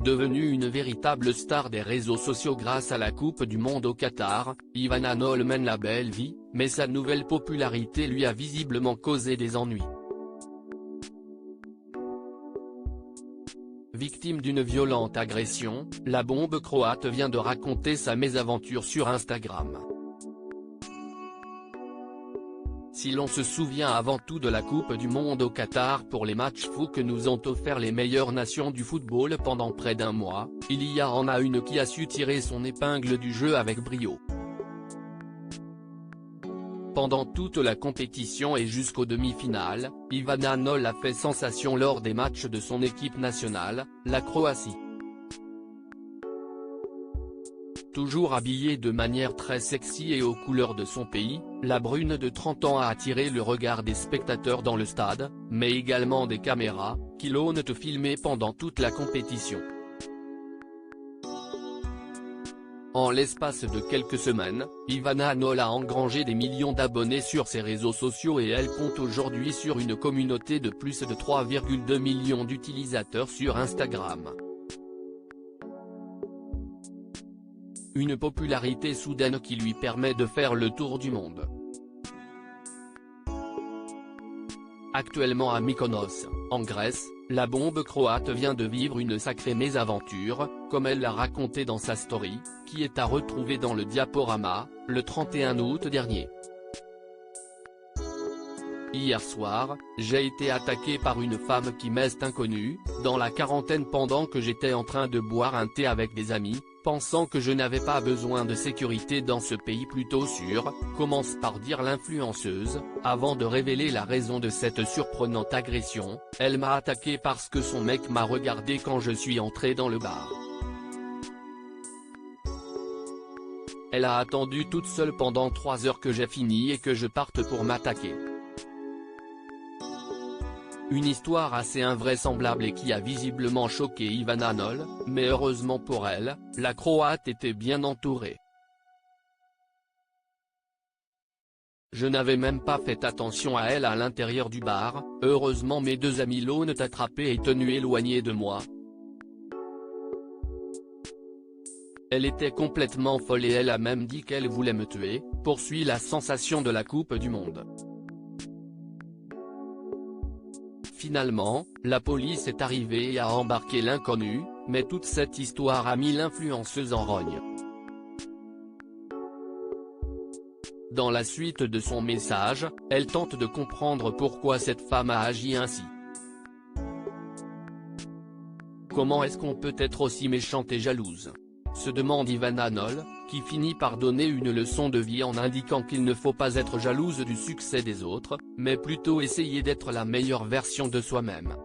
Devenue une véritable star des réseaux sociaux grâce à la Coupe du Monde au Qatar, Ivana Knoll mène la belle vie, mais sa nouvelle popularité lui a visiblement causé des ennuis. Victime d'une violente agression, la bombe croate vient de raconter sa mésaventure sur Instagram. Si l'on se souvient avant tout de la Coupe du Monde au Qatar pour les matchs fous que nous ont offert les meilleures nations du football pendant près d'un mois, il y en a une qui a su tirer son épingle du jeu avec brio. Pendant toute la compétition et jusqu'aux demi-finales, Ivana Knoll a fait sensation lors des matchs de son équipe nationale, la Croatie. Toujours habillée de manière très sexy et aux couleurs de son pays, la brune de 30 ans a attiré le regard des spectateurs dans le stade, mais également des caméras, qui l'ont filmée pendant toute la compétition. En l'espace de quelques semaines, Ivana Knoll a engrangé des millions d'abonnés sur ses réseaux sociaux et elle compte aujourd'hui sur une communauté de plus de 3,2 millions d'utilisateurs sur Instagram. Une popularité soudaine qui lui permet de faire le tour du monde. Actuellement à Mykonos, en Grèce, la bombe croate vient de vivre une sacrée mésaventure, comme elle l'a raconté dans sa story, qui est à retrouver dans le diaporama, le 31 août dernier. Hier soir, j'ai été attaqué par une femme qui m'est inconnue, dans la quarantaine pendant que j'étais en train de boire un thé avec des amis, pensant que je n'avais pas besoin de sécurité dans ce pays plutôt sûr, commence par dire l'influenceuse, avant de révéler la raison de cette surprenante agression. Elle m'a attaqué parce que son mec m'a regardé quand je suis entré dans le bar. Elle a attendu toute seule pendant 3 heures que j'ai fini et que je parte pour m'attaquer. Une histoire assez invraisemblable et qui a visiblement choqué Ivana Knoll, mais heureusement pour elle, la Croate était bien entourée. Je n'avais même pas fait attention à elle à l'intérieur du bar, heureusement mes 2 amis l'ont attrapée et tenue éloignée de moi. Elle était complètement folle et elle a même dit qu'elle voulait me tuer, poursuit la sensation de la Coupe du Monde. Finalement, la police est arrivée et a embarqué l'inconnu, mais toute cette histoire a mis l'influenceuse en rogne. Dans la suite de son message, elle tente de comprendre pourquoi cette femme a agi ainsi. Comment est-ce qu'on peut être aussi méchante et jalouse ? Se demande Ivana Knoll, qui finit par donner une leçon de vie en indiquant qu'il ne faut pas être jalouse du succès des autres, mais plutôt essayer d'être la meilleure version de soi-même.